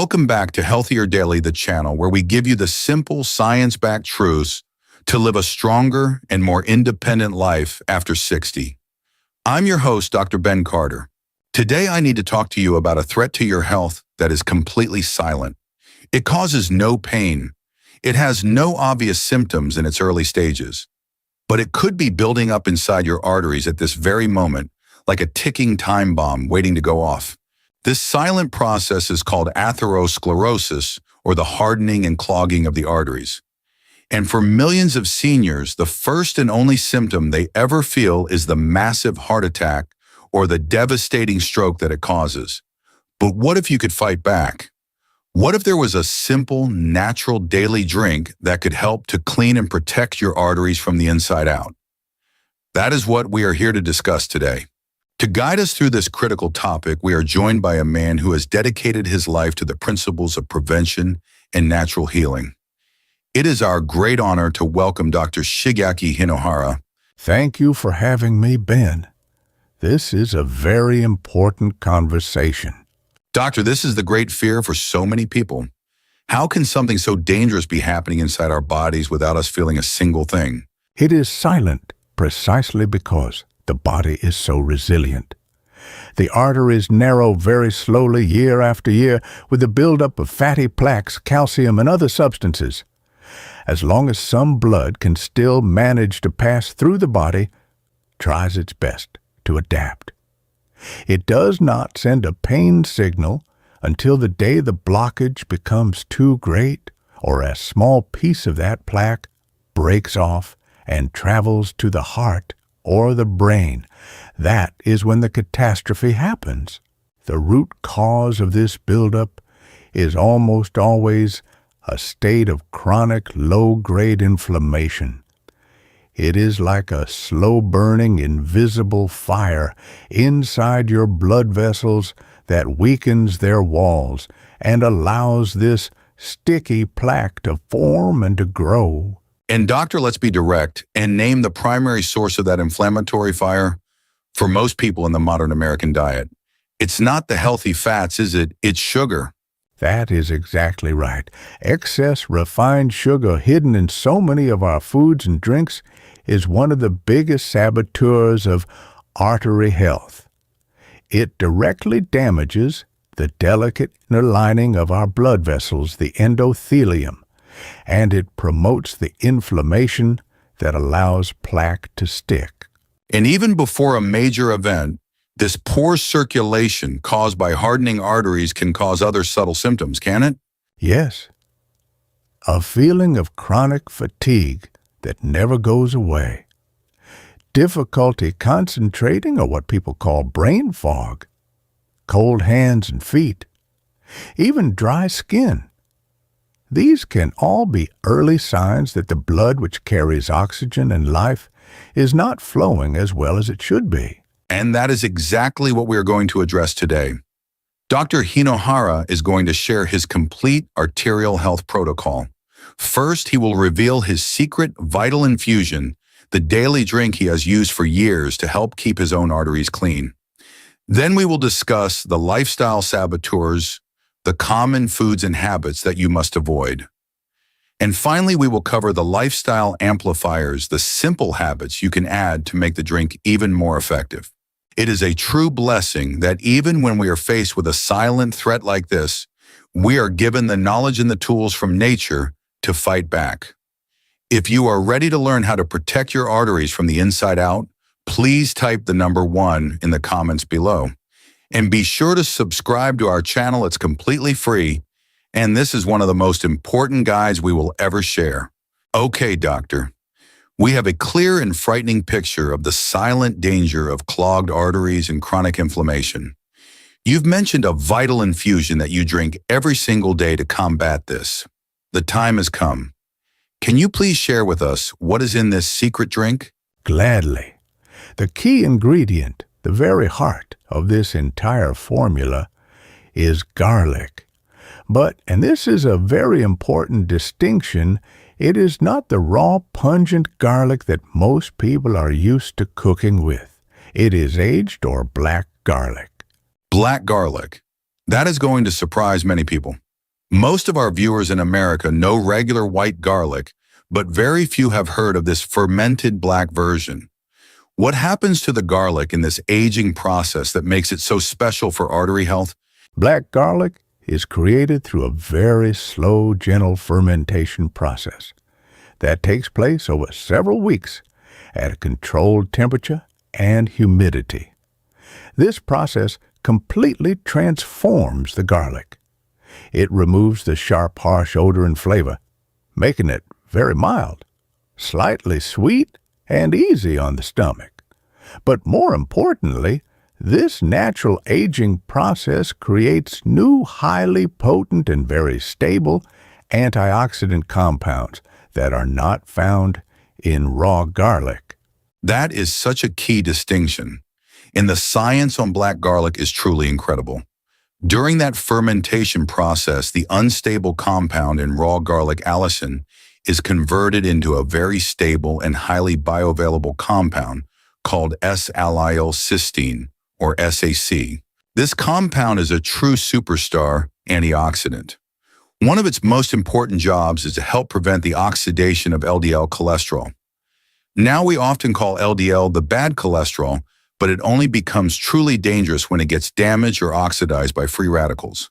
Welcome back to Healthier Daily, the channel where we give you the simple science-backed truths to live a stronger and more independent life after 60. I'm your host, Dr. Ben Carter. Today, I need to talk to you about a threat to your health that is completely silent. It causes no pain. It has no obvious symptoms in its early stages, but it could be building up inside your arteries at this very moment, like a ticking time bomb waiting to go off. This silent process is called atherosclerosis, or the hardening and clogging of the arteries. And for millions of seniors, the first and only symptom they ever feel is the massive heart attack or the devastating stroke that it causes. But what if you could fight back? What if there was a simple, natural daily drink that could help to clean and protect your arteries from the inside out? That is what we are here to discuss today. To guide us through this critical topic, we are joined by a man who has dedicated his life to the principles of prevention and natural healing. It is our great honor to welcome Dr. Shigeaki Hinohara. Thank you for having me, Ben. This is a very important conversation. Doctor, this is the great fear for so many people. How can something so dangerous be happening inside our bodies without us feeling a single thing? It is silent precisely because the body is so resilient. The arteries narrow very slowly year after year with the buildup of fatty plaques, calcium, and other substances. As long as some blood can still manage to pass through the body, tries its best to adapt. It does not send a pain signal until the day the blockage becomes too great or a small piece of that plaque breaks off and travels to the heart or the brain. That is when the catastrophe happens. The root cause of this buildup is almost always a state of chronic low-grade inflammation. It is like a slow-burning, invisible fire inside your blood vessels that weakens their walls and allows this sticky plaque to form and to grow. And doctor, let's be direct and name the primary source of that inflammatory fire for most people in the modern American diet. It's not the healthy fats, is it? It's sugar. That is exactly right. Excess refined sugar hidden in so many of our foods and drinks is one of the biggest saboteurs of artery health. It directly damages the delicate inner lining of our blood vessels, the endothelium, and it promotes the inflammation that allows plaque to stick. And even before a major event, this poor circulation caused by hardening arteries can cause other subtle symptoms, can it? Yes. A feeling of chronic fatigue that never goes away. Difficulty concentrating, or what people call brain fog. Cold hands and feet. Even dry skin. These can all be early signs that the blood which carries oxygen and life is not flowing as well as it should be. And that is exactly what we are going to address today. Dr. Hinohara is going to share his complete arterial health protocol. First, he will reveal his secret vital infusion, the daily drink he has used for years to help keep his own arteries clean. Then we will discuss the lifestyle saboteurs, the common foods and habits that you must avoid. And finally, we will cover the lifestyle amplifiers, the simple habits you can add to make the drink even more effective. It is a true blessing that even when we are faced with a silent threat like this, we are given the knowledge and the tools from nature to fight back. If you are ready to learn how to protect your arteries from the inside out, please type the number 1 in the comments below. And be sure to subscribe to our channel. It's completely free, and this is one of the most important guides we will ever share. Okay, doctor. We have a clear and frightening picture of the silent danger of clogged arteries and chronic inflammation. You've mentioned a vital infusion that you drink every single day to combat this. The time has come. Can you please share with us what is in this secret drink? Gladly. The key ingredient, the very heart of this entire formula, is garlic. But, and this is a very important distinction, it is not the raw, pungent garlic that most people are used to cooking with. It is aged or black garlic. Black garlic. That is going to surprise many people. Most of our viewers in America know regular white garlic, but very few have heard of this fermented black version. What happens to the garlic in this aging process that makes it so special for artery health? Black garlic is created through a very slow, gentle fermentation process that takes place over several weeks at a controlled temperature and humidity. This process completely transforms the garlic. It removes the sharp, harsh odor and flavor, making it very mild, slightly sweet, and easy on the stomach. But more importantly, this natural aging process creates new, highly potent and very stable antioxidant compounds that are not found in raw garlic. That is such a key distinction. And the science on black garlic is truly incredible. During that fermentation process, the unstable compound in raw garlic allicin is converted into a very stable and highly bioavailable compound called S-allylcysteine, or SAC. This compound is a true superstar antioxidant. One of its most important jobs is to help prevent the oxidation of LDL cholesterol. Now we often call LDL the bad cholesterol, but it only becomes truly dangerous when it gets damaged or oxidized by free radicals.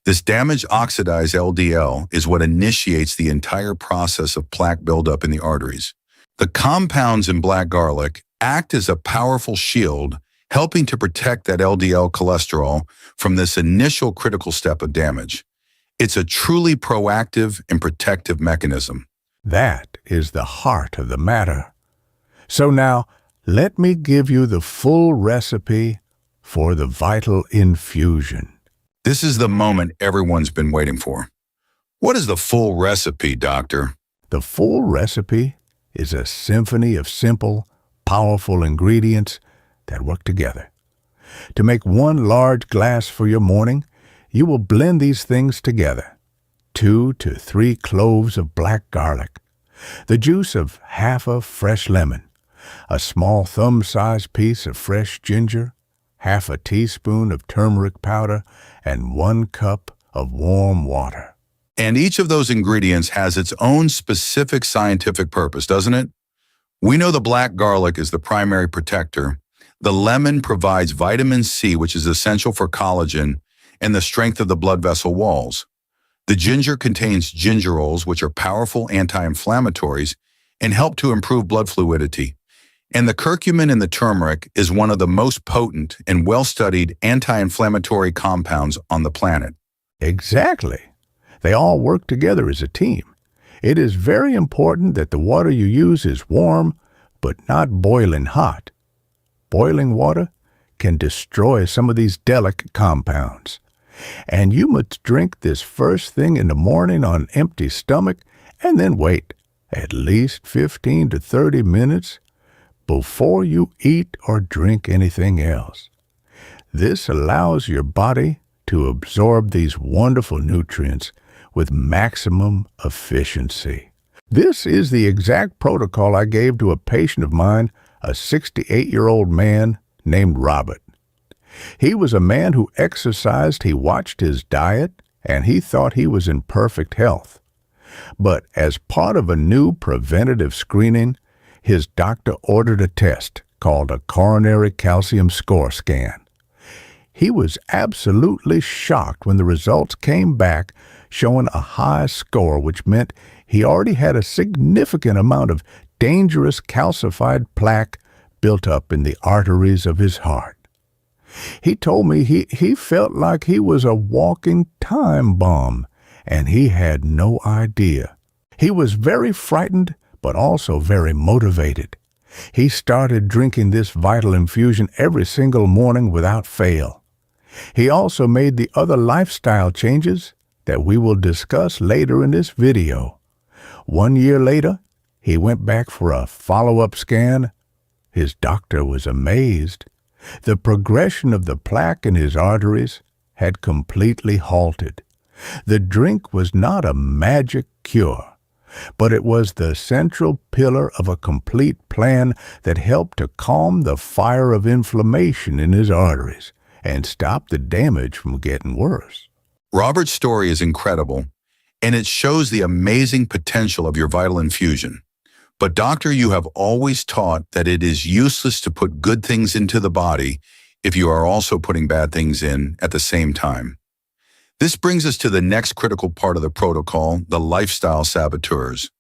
This damaged oxidized LDL is what initiates the entire process of plaque buildup in the arteries. The compounds in black garlic act as a powerful shield, helping to protect that LDL cholesterol from this initial critical step of damage. It's a truly proactive and protective mechanism. That is the heart of the matter. So now, let me give you the full recipe for the vital infusion. This is the moment everyone's been waiting for. What is the full recipe, Doctor? The full recipe is a symphony of simple, powerful ingredients that work together. To make one large glass for your morning, you will blend these things together. 2 to 3 cloves of black garlic, the juice of half a fresh lemon, a small thumb-sized piece of fresh ginger, half a teaspoon of turmeric powder, and 1 cup of warm water. And each of those ingredients has its own specific scientific purpose, doesn't it? We know the black garlic is the primary protector. The lemon provides vitamin C, which is essential for collagen and the strength of the blood vessel walls. The ginger contains gingerols, which are powerful anti-inflammatories and help to improve blood fluidity. And the curcumin in the turmeric is one of the most potent and well-studied anti-inflammatory compounds on the planet. Exactly. They all work together as a team. It is very important that the water you use is warm, but not boiling hot. Boiling water can destroy some of these delicate compounds. And you must drink this first thing in the morning on an empty stomach and then wait at least 15 to 30 minutes before you eat or drink anything else. This allows your body to absorb these wonderful nutrients with maximum efficiency. This is the exact protocol I gave to a patient of mine, a 68-year-old man named Robert. He was a man who exercised, he watched his diet, and he thought he was in perfect health. But as part of a new preventative screening, his doctor ordered a test called a coronary calcium score scan. He was absolutely shocked when the results came back showing a high score, which meant he already had a significant amount of dangerous calcified plaque built up in the arteries of his heart. He told me he felt like he was a walking time bomb, and he had no idea. He was very frightened, but also very motivated. He started drinking this vital infusion every single morning without fail. He also made the other lifestyle changes that we will discuss later in this video. 1 year later, he went back for a follow-up scan. His doctor was amazed. The progression of the plaque in his arteries had completely halted. The drink was not a magic cure, but it was the central pillar of a complete plan that helped to calm the fire of inflammation in his arteries and stop the damage from getting worse. Robert's story is incredible, and it shows the amazing potential of your vital infusion. But doctor, you have always taught that it is useless to put good things into the body if you are also putting bad things in at the same time. This brings us to the next critical part of the protocol, the lifestyle saboteurs.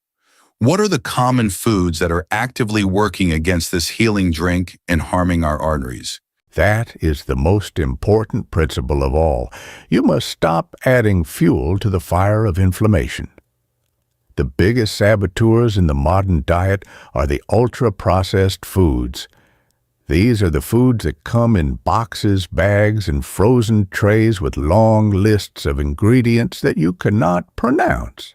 What are the common foods that are actively working against this healing drink and harming our arteries? That is the most important principle of all. You must stop adding fuel to the fire of inflammation. The biggest saboteurs in the modern diet are the ultra-processed foods. These are the foods that come in boxes, bags, and frozen trays with long lists of ingredients that you cannot pronounce.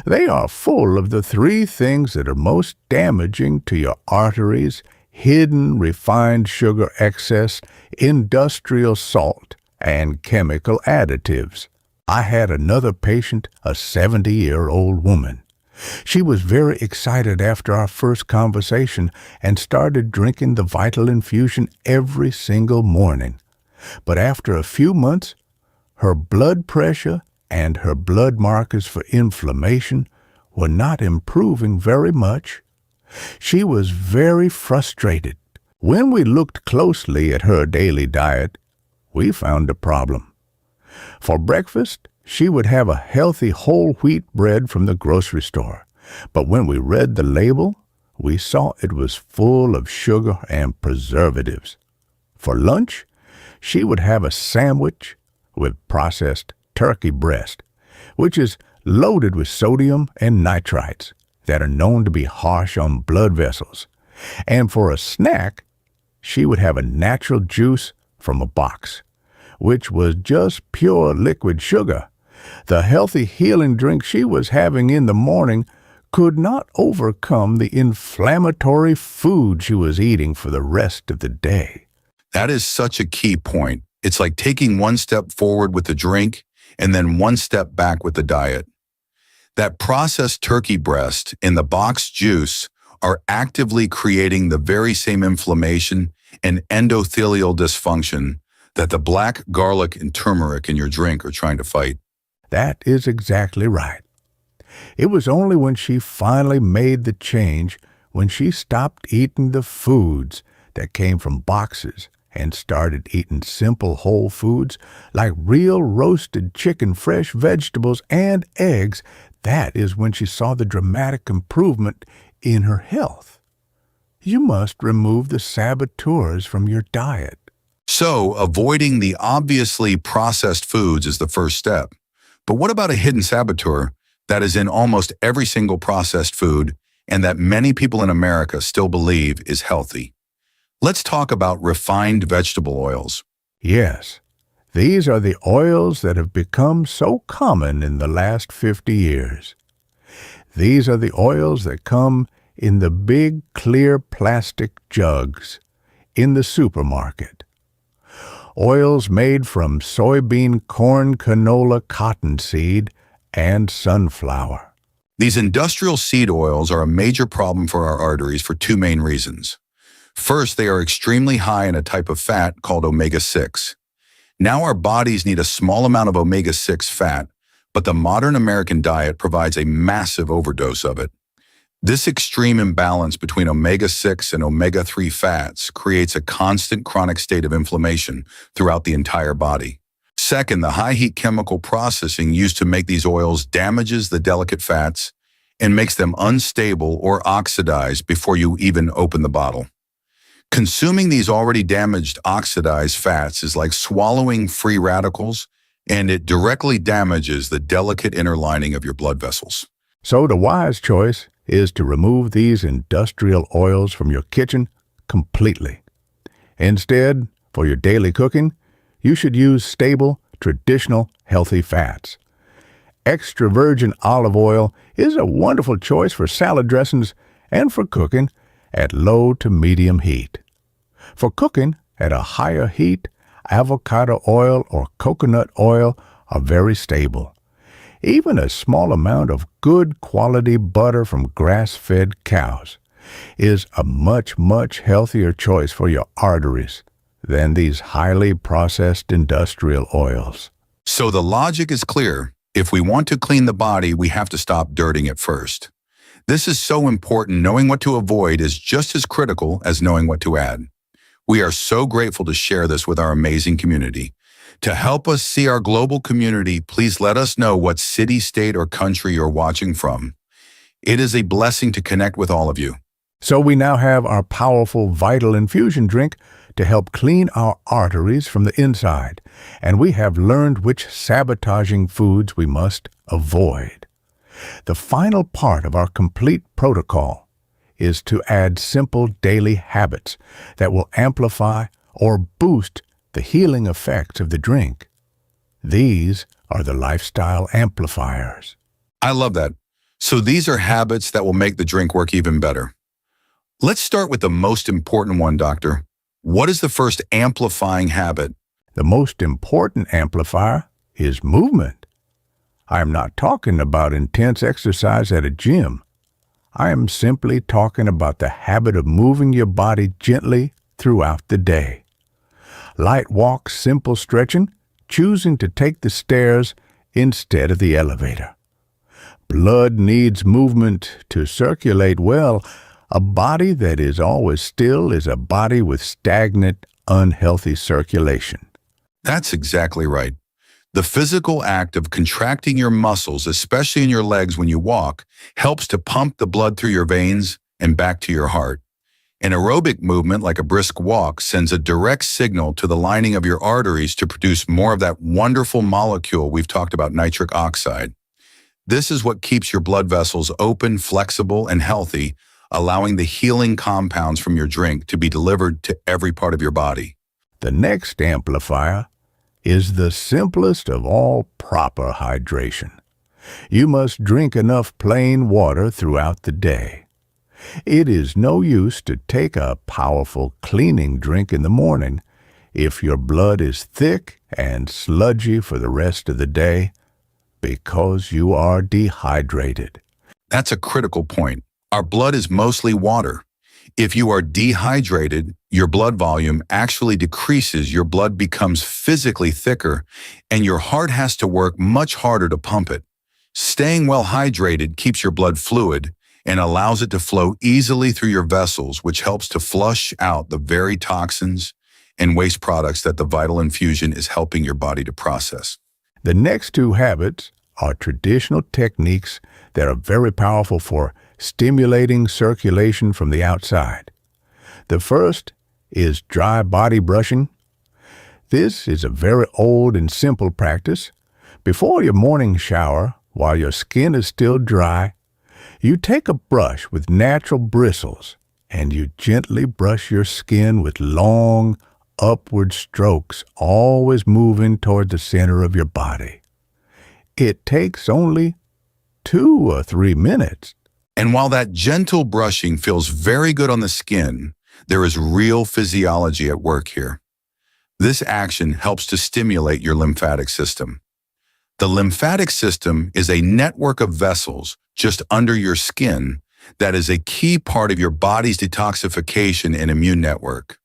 They are full of the three things that are most damaging to your arteries: hidden refined sugar excess, industrial salt, and chemical additives. I had another patient, a 70-year-old woman. She was very excited after our first conversation and started drinking the vital infusion every single morning. But after a few months, her blood pressure and her blood markers for inflammation were not improving very much. She was very frustrated. When we looked closely at her daily diet, we found a problem. For breakfast, she would have a healthy whole wheat bread from the grocery store. But when we read the label, we saw it was full of sugar and preservatives. For lunch, she would have a sandwich with processed turkey breast, which is loaded with sodium and nitrites that are known to be harsh on blood vessels. And for a snack, she would have a natural juice from a box, which was just pure liquid sugar. The healthy healing drink she was having in the morning could not overcome the inflammatory food she was eating for the rest of the day. That is such a key point. It's like taking one step forward with the drink and then one step back with the diet. That processed turkey breast and the box juice are actively creating the very same inflammation and endothelial dysfunction that the black garlic and turmeric in your drink are trying to fight. That is exactly right. It was only when she finally made the change, when she stopped eating the foods that came from boxes and started eating simple whole foods like real roasted chicken, fresh vegetables, and eggs, that is when she saw the dramatic improvement in her health. You must remove the saboteurs from your diet. So, avoiding the obviously processed foods is the first step. But what about a hidden saboteur that is in almost every single processed food and that many people in America still believe is healthy? Let's talk about refined vegetable oils. Yes, these are the oils that have become so common in the last 50 years. These are the oils that come in the big clear plastic jugs in the supermarket. Oils made from soybean, corn, canola, cottonseed, and sunflower. These industrial seed oils are a major problem for our arteries for two main reasons. First, they are extremely high in a type of fat called omega-6. Now our bodies need a small amount of omega-6 fat, but the modern American diet provides a massive overdose of it. This extreme imbalance between omega-6 and omega-3 fats creates a constant chronic state of inflammation throughout the entire body. Second, the high heat chemical processing used to make these oils damages the delicate fats and makes them unstable or oxidized before you even open the bottle. Consuming these already damaged oxidized fats is like swallowing free radicals, and it directly damages the delicate inner lining of your blood vessels. So the wise choice is to remove these industrial oils from your kitchen completely. Instead, for your daily cooking, you should use stable, traditional, healthy fats. Extra virgin olive oil is a wonderful choice for salad dressings and for cooking at low to medium heat. For cooking at a higher heat, avocado oil or coconut oil are very stable. Even a small amount of good quality butter from grass-fed cows is a much, much healthier choice for your arteries than these highly processed industrial oils. So the logic is clear. If we want to clean the body, we have to stop dirtying it first. This is so important. Knowing what to avoid is just as critical as knowing what to add. We are so grateful to share this with our amazing community. To help us see our global community, please let us know what city, state, or country you're watching from. It is a blessing to connect with all of you. So we now have our powerful Vital Infusion drink to help clean our arteries from the inside, and we have learned which sabotaging foods we must avoid. The final part of our complete protocol is to add simple daily habits that will amplify or boost the healing effects of the drink. These are the lifestyle amplifiers. I love that. So these are habits that will make the drink work even better. Let's start with the most important one, Doctor. What is the first amplifying habit? The most important amplifier is movement. I am not talking about intense exercise at a gym. I am simply talking about the habit of moving your body gently throughout the day. Light walks, simple stretching, choosing to take the stairs instead of the elevator. Blood needs movement to circulate well. A body that is always still is a body with stagnant, unhealthy circulation. That's exactly right. The physical act of contracting your muscles, especially in your legs when you walk, helps to pump the blood through your veins and back to your heart. An aerobic movement like a brisk walk sends a direct signal to the lining of your arteries to produce more of that wonderful molecule we've talked about, nitric oxide. This is what keeps your blood vessels open, flexible, and healthy, allowing the healing compounds from your drink to be delivered to every part of your body. The next amplifier is the simplest of all proper hydration. You must drink enough plain water throughout the day. It is no use to take a powerful cleaning drink in the morning if your blood is thick and sludgy for the rest of the day because you are dehydrated. That's a critical point. Our blood is mostly water. If you are dehydrated, your blood volume actually decreases, your blood becomes physically thicker, and your heart has to work much harder to pump it. Staying well hydrated keeps your blood fluid and allows it to flow easily through your vessels, which helps to flush out the very toxins and waste products that the Vital Infusion is helping your body to process. The next two habits are traditional techniques that are very powerful for stimulating circulation from the outside. The first is dry body brushing. This is a very old and simple practice. Before your morning shower, while your skin is still dry, you take a brush with natural bristles and you gently brush your skin with long, upward strokes, always moving toward the center of your body. It takes only 2 or 3 minutes. And while that gentle brushing feels very good on the skin, there is real physiology at work here. This action helps to stimulate your lymphatic system. The lymphatic system is a network of vessels just under your skin that is a key part of your body's detoxification and immune network.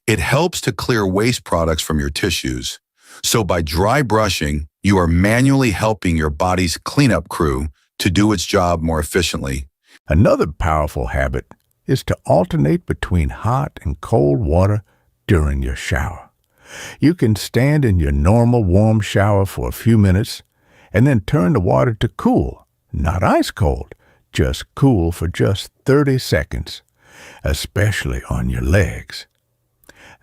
It helps to clear waste products from your tissues. So by dry brushing, you are manually helping your body's cleanup crew to do its job more efficiently. Another powerful habit is to alternate between hot and cold water during your shower. You can stand in your normal warm shower for a few minutes and then turn the water to cool, not ice cold, just cool for just 30 seconds, especially on your legs.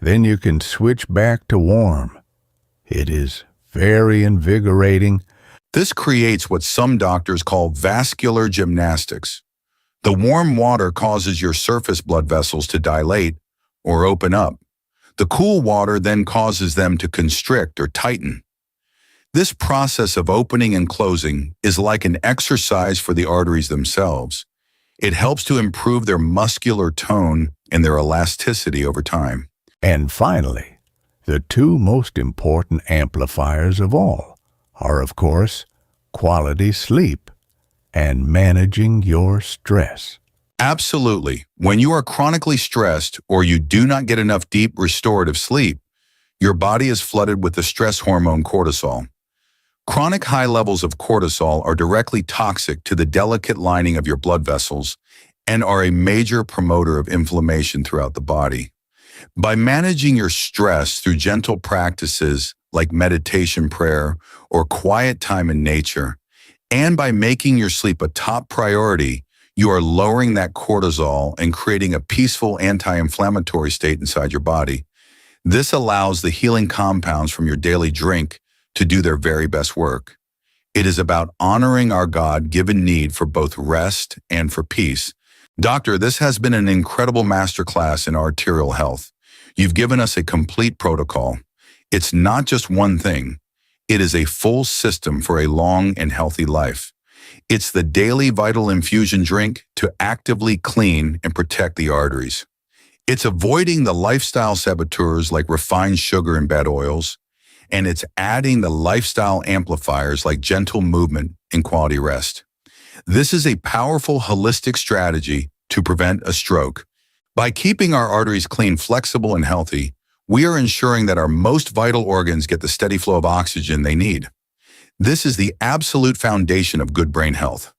Then you can switch back to warm. It is very invigorating. This creates what some doctors call vascular gymnastics. The warm water causes your surface blood vessels to dilate or open up. The cool water then causes them to constrict or tighten. This process of opening and closing is like an exercise for the arteries themselves. It helps to improve their muscular tone and their elasticity over time. And finally, the two most important amplifiers of all are, of course, quality sleep and managing your stress. Absolutely. When you are chronically stressed or you do not get enough deep restorative sleep, your body is flooded with the stress hormone cortisol. Chronic high levels of cortisol are directly toxic to the delicate lining of your blood vessels and are a major promoter of inflammation throughout the body. By managing your stress through gentle practices like meditation, prayer, or quiet time in nature, and by making your sleep a top priority, you are lowering that cortisol and creating a peaceful anti-inflammatory state inside your body. This allows the healing compounds from your daily drink to do their very best work. It is about honoring our God-given need for both rest and for peace. Doctor, this has been an incredible masterclass in arterial health. You've given us a complete protocol. It's not just one thing. It is a full system for a long and healthy life. It's the daily vital infusion drink to actively clean and protect the arteries. It's avoiding the lifestyle saboteurs like refined sugar and bad oils, and it's adding the lifestyle amplifiers like gentle movement and quality rest. This is a powerful holistic strategy to prevent a stroke. By keeping our arteries clean, flexible, and healthy, we are ensuring that our most vital organs get the steady flow of oxygen they need. This is the absolute foundation of good brain health.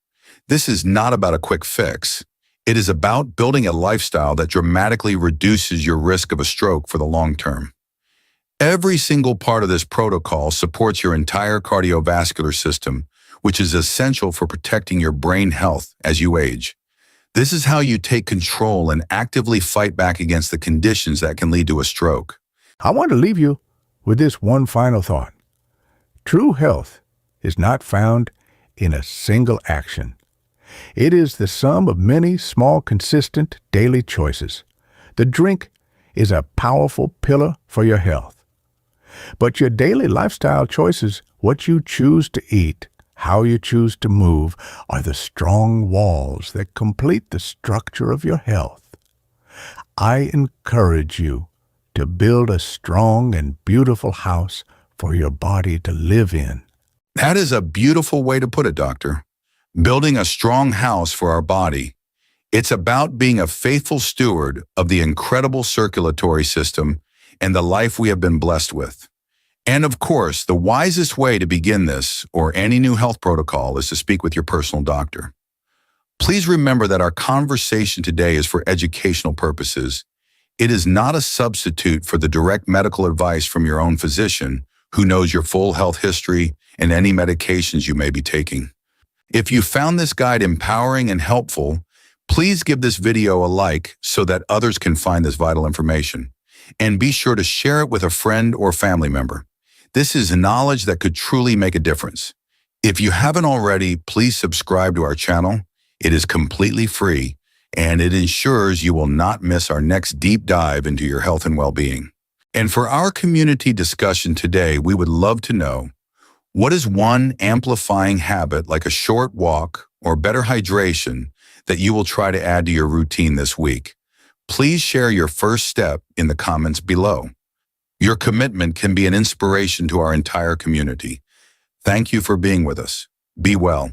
This is not about a quick fix. It is about building a lifestyle that dramatically reduces your risk of a stroke for the long term. Every single part of this protocol supports your entire cardiovascular system, which is essential for protecting your brain health as you age. This is how you take control and actively fight back against the conditions that can lead to a stroke. I want to leave you with this one final thought. True health is not found in a single action. It is the sum of many small, consistent daily choices. The drink is a powerful pillar for your health. But your daily lifestyle choices, what you choose to eat, how you choose to move, are the strong walls that complete the structure of your health. I encourage you to build a strong and beautiful house for your body to live in. That is a beautiful way to put it, Doctor. Building a strong house for our body. It's about being a faithful steward of the incredible circulatory system and the life we have been blessed with. And of course, the wisest way to begin this or any new health protocol is to speak with your personal doctor. Please remember that our conversation today is for educational purposes. It is not a substitute for the direct medical advice from your own physician who knows your full health history and any medications you may be taking. If you found this guide empowering and helpful, please give this video a like so that others can find this vital information. And be sure to share it with a friend or family member. This is knowledge that could truly make a difference. If you haven't already, please subscribe to our channel. It is completely free, and it ensures you will not miss our next deep dive into your health and well-being. And for our community discussion today, we would love to know, what is one amplifying habit like a short walk or better hydration that you will try to add to your routine this week? Please share your first step in the comments below. Your commitment can be an inspiration to our entire community. Thank you for being with us. Be well.